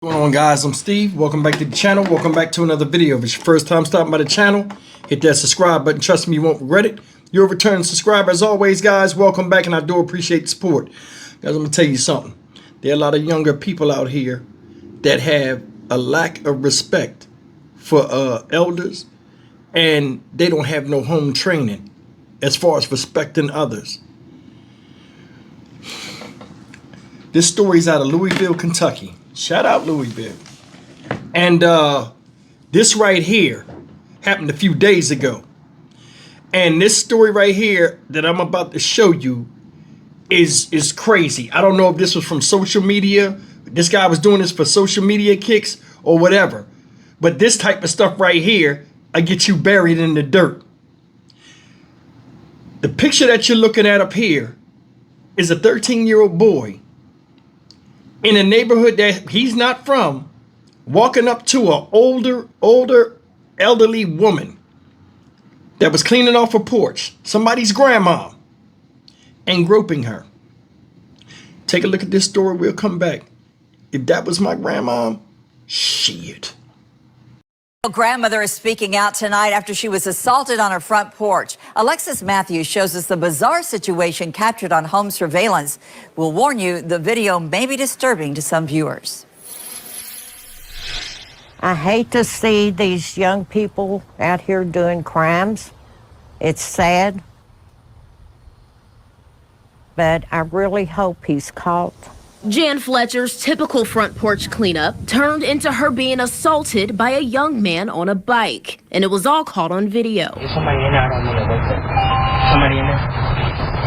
What's going on, guys? I'm Steve. Welcome back to the channel. Welcome back to another video. If it's your first time stopping by the channel, hit that subscribe button. Trust me, you won't regret it. You're a return subscriber. As always, guys, welcome back, and I do appreciate the support. Guys, I'm going to tell you something. There are a lot of younger people out here that have a lack of respect for elders, and they don't have no home training as far as respecting others. This story's out of Louisville, Kentucky. Shout out Louisville. And this right here happened a few days ago. And this story right here that I'm about to show you is crazy. I don't know if this was from social media. This guy was doing this for social media kicks or whatever. But this type of stuff right here, I get you buried in the dirt. The picture that you're looking at up here is a 13-year-old boy in a neighborhood that he's not from, walking up to an older elderly woman that was cleaning off a porch, somebody's grandma, and groping her. Take a look at this story. We'll come back. If that was my grandma, shit. Grandmother is speaking out tonight after she was assaulted on her front porch. Alexis Matthews shows us the bizarre situation captured on home surveillance. We'll warn you, the video may be disturbing to some viewers. I hate to see these young people out here doing crimes. It's sad. But I really hope he's caught. Jan Fletcher's typical front porch cleanup turned into her being assaulted by a young man on a bike, and it was all caught on video. There's somebody in there. I don't know that. Somebody in there.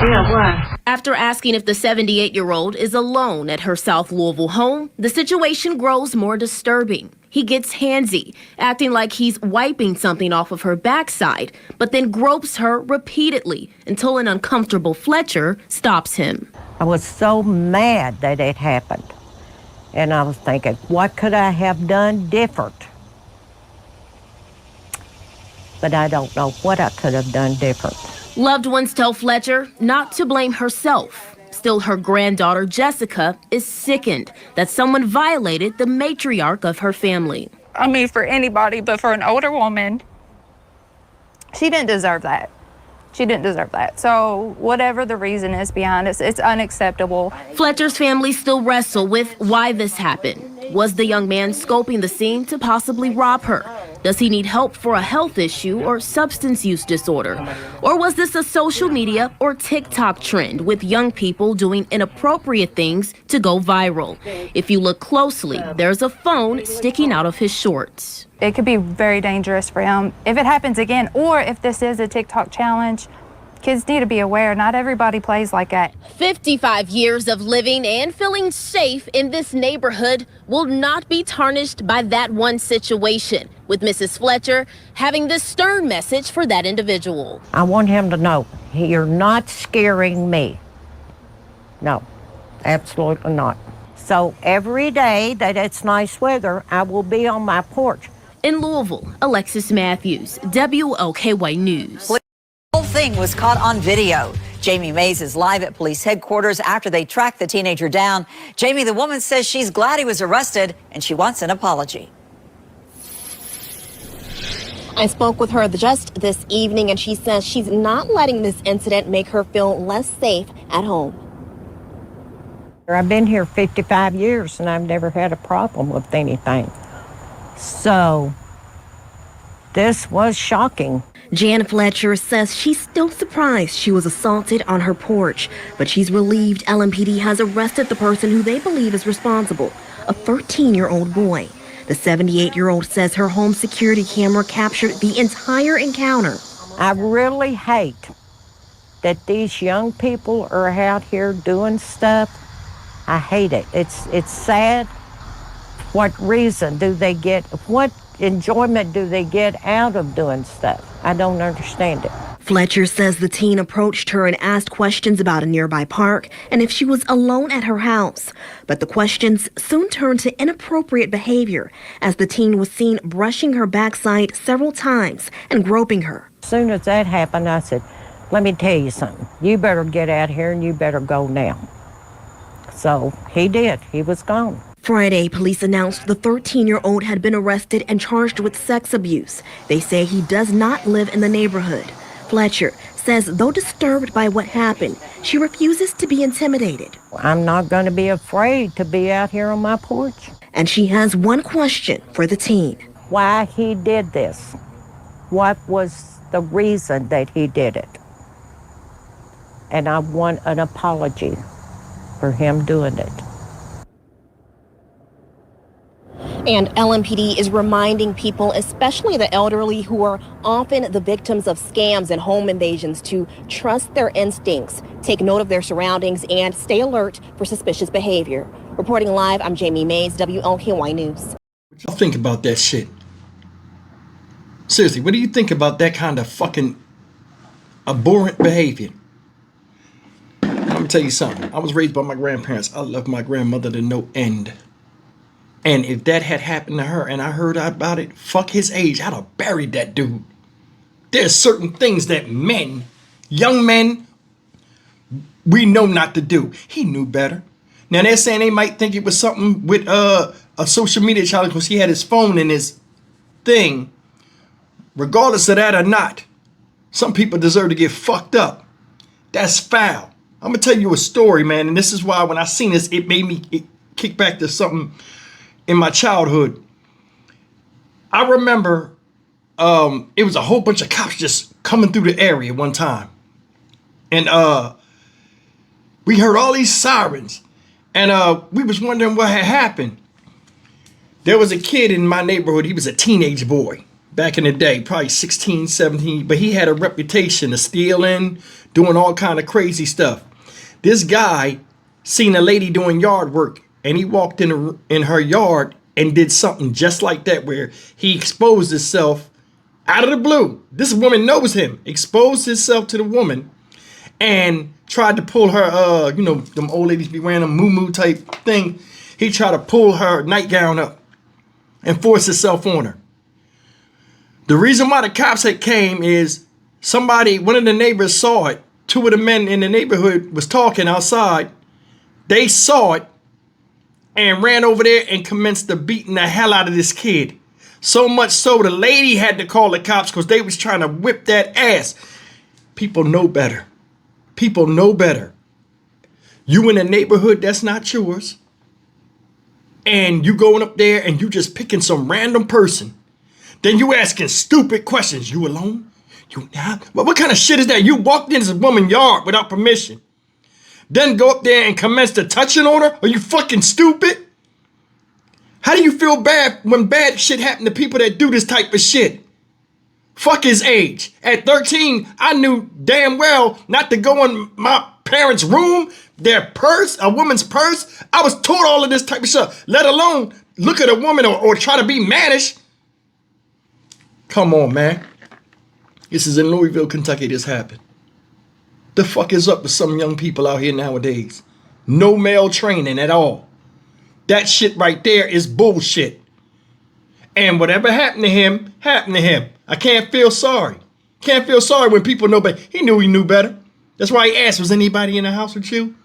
Yeah, why? After asking if the 78-year-old is alone at her South Louisville home, the situation grows more disturbing. He gets handsy, acting like he's wiping something off of her backside, but then gropes her repeatedly until an uncomfortable Fletcher stops him. I was so mad that it happened. And I was thinking, what could I have done different? But I don't know what I could have done different. Loved ones tell Fletcher not to blame herself. Still, her granddaughter, Jessica, is sickened that someone violated the matriarch of her family. I mean, for anybody, but for an older woman, she didn't deserve that. She didn't deserve that. So whatever the reason is behind it, it's unacceptable. Fletcher's family still wrestle with why this happened. Was the young man scoping the scene to possibly rob her? Does he need help for a health issue or substance use disorder? Or was this a social media or TikTok trend with young people doing inappropriate things to go viral? If you look closely, there's a phone sticking out of his shorts. It could be very dangerous for him if it happens again, or if this is a TikTok challenge. Kids need to be aware. Not everybody plays like that. 55 years of living and feeling safe in this neighborhood will not be tarnished by that one situation, with Mrs. Fletcher having this stern message for that individual. I want him to know, you're not scaring me. No, absolutely not. So every day that it's nice weather, I will be on my porch. In Louisville, Alexis Matthews, WOKY News. The whole thing was caught on video. Jamie Mays is live at police headquarters after they tracked the teenager down. Jamie, the woman says she's glad he was arrested and she wants an apology. I spoke with her just this evening, and she says she's not letting this incident make her feel less safe at home. I've been here 55 years and I've never had a problem with anything. So this was shocking. Jan Fletcher says she's still surprised she was assaulted on her porch, but she's relieved LMPD has arrested the person who they believe is responsible, a 13-year-old boy. The 78-year-old says her home security camera captured the entire encounter. I really hate that these young people are out here doing stuff. I hate it. It's sad. What reason do they get? What enjoyment do they get out of doing stuff? I don't understand it. Fletcher says the teen approached her and asked questions about a nearby park and if she was alone at her house. But the questions soon turned to inappropriate behavior as the teen was seen brushing her backside several times and groping her. As soon as that happened, I said, let me tell you something. You better get out here and you better go now. So he did. He was gone. Friday, police announced the 13-year-old had been arrested and charged with sex abuse. They say he does not live in the neighborhood. Fletcher says though disturbed by what happened, she refuses to be intimidated. I'm not going to be afraid to be out here on my porch. And she has one question for the teen. Why he did this? What was the reason that he did it? And I want an apology for him doing it. And LMPD is reminding people, especially the elderly who are often the victims of scams and home invasions, to trust their instincts, take note of their surroundings, and stay alert for suspicious behavior. Reporting live, I'm Jamie Mays, WLKY News. What y'all think about that shit? Seriously, what do you think about that kind of fucking abhorrent behavior? Let me tell you something. I was raised by my grandparents. I love my grandmother to no end. And if that had happened to her and I heard about it, fuck his age, I'd have buried that dude. There's certain things that men, young men, we know not to do. He knew better. Now they're saying they might think it was something with a social media challenge because he had his phone in his thing. Regardless of that or not, some people deserve to get fucked up. That's foul. I'm gonna tell you a story, man, and this is why when I seen this, it made me kick back to something in my childhood. I remember it was a whole bunch of cops just coming through the area one time. And we heard all these sirens. And we was wondering what had happened. There was a kid in my neighborhood. He was a teenage boy back in the day, probably 16, 17. But he had a reputation of stealing, doing all kind of crazy stuff. This guy seen a lady doing yard work. And he walked in her yard and did something just like that, where he exposed himself out of the blue. This woman knows him, exposed himself to the woman and tried to pull her, you know, them old ladies be wearing a moo type thing. He tried to pull her nightgown up and force himself on her. The reason why the cops had came is one of the neighbors saw it. Two of the men in the neighborhood was talking outside. They saw it and ran over there and commenced to beating the hell out of this kid. So much so the lady had to call the cops because they was trying to whip that ass. People know better. People know better. You in a neighborhood that's not yours. And you going up there and you just picking some random person. Then you asking stupid questions. You alone? What kind of shit is that? You walked into this woman's yard without permission. Then go up there and commence to touching on her? Are you fucking stupid? How do you feel bad when bad shit happen to people that do this type of shit? Fuck his age. At 13, I knew damn well not to go in my parents' room, their purse, a woman's purse. I was taught all of this type of stuff, let alone look at a woman or try to be mannish. Come on, man. This is in Louisville, Kentucky, this happened. The fuck is up with some young people out here nowadays? No male training at all. That shit right there is bullshit. And whatever happened to him, happened to him. I can't feel sorry. Can't feel sorry when people know better. He knew better. That's why he asked, was anybody in the house with you?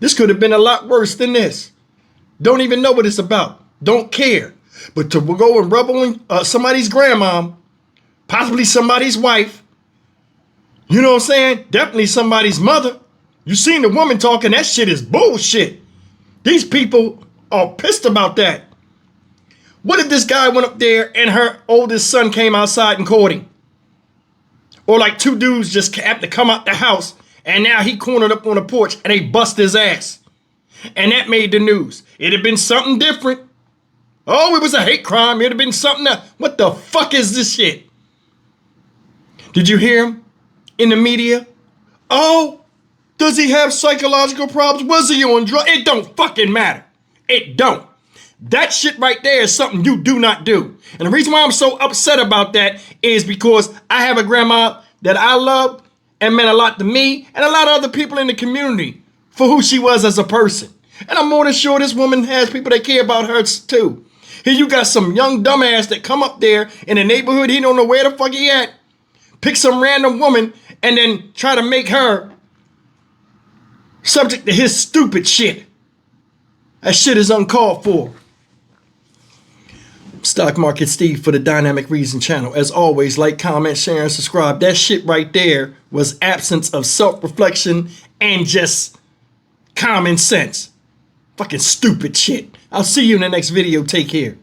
This could have been a lot worse than this. Don't even know what it's about. Don't care. But to go and rub on somebody's grandmom, possibly somebody's wife, you know what I'm saying? Definitely somebody's mother. You seen the woman talking, that shit is bullshit. These people are pissed about that. What if this guy went up there and her oldest son came outside and caught him? Or like two dudes just happened to come out the house and now he cornered up on the porch and they bust his ass. And that made the news. It'd have been something different. Oh, it was a hate crime. It'd have been something else. What the fuck is this shit? Did you hear him? In the media, oh, does he have psychological problems? Was he on drugs? It don't fucking matter. It don't. That shit right there is something you do not do. And the reason why I'm so upset about that is because I have a grandma that I love and meant a lot to me and a lot of other people in the community for who she was as a person. And I'm more than sure this woman has people that care about her too. Here you got some young dumbass that come up there in the neighborhood, he don't know where the fuck he at, pick some random woman and then try to make her subject to his stupid shit. That shit is uncalled for. Stock Market Steve for the Dynamic Reason channel. As always, like, comment, share, and subscribe. That shit right there was absence of self-reflection and just common sense. Fucking stupid shit. I'll see you in the next video. Take care.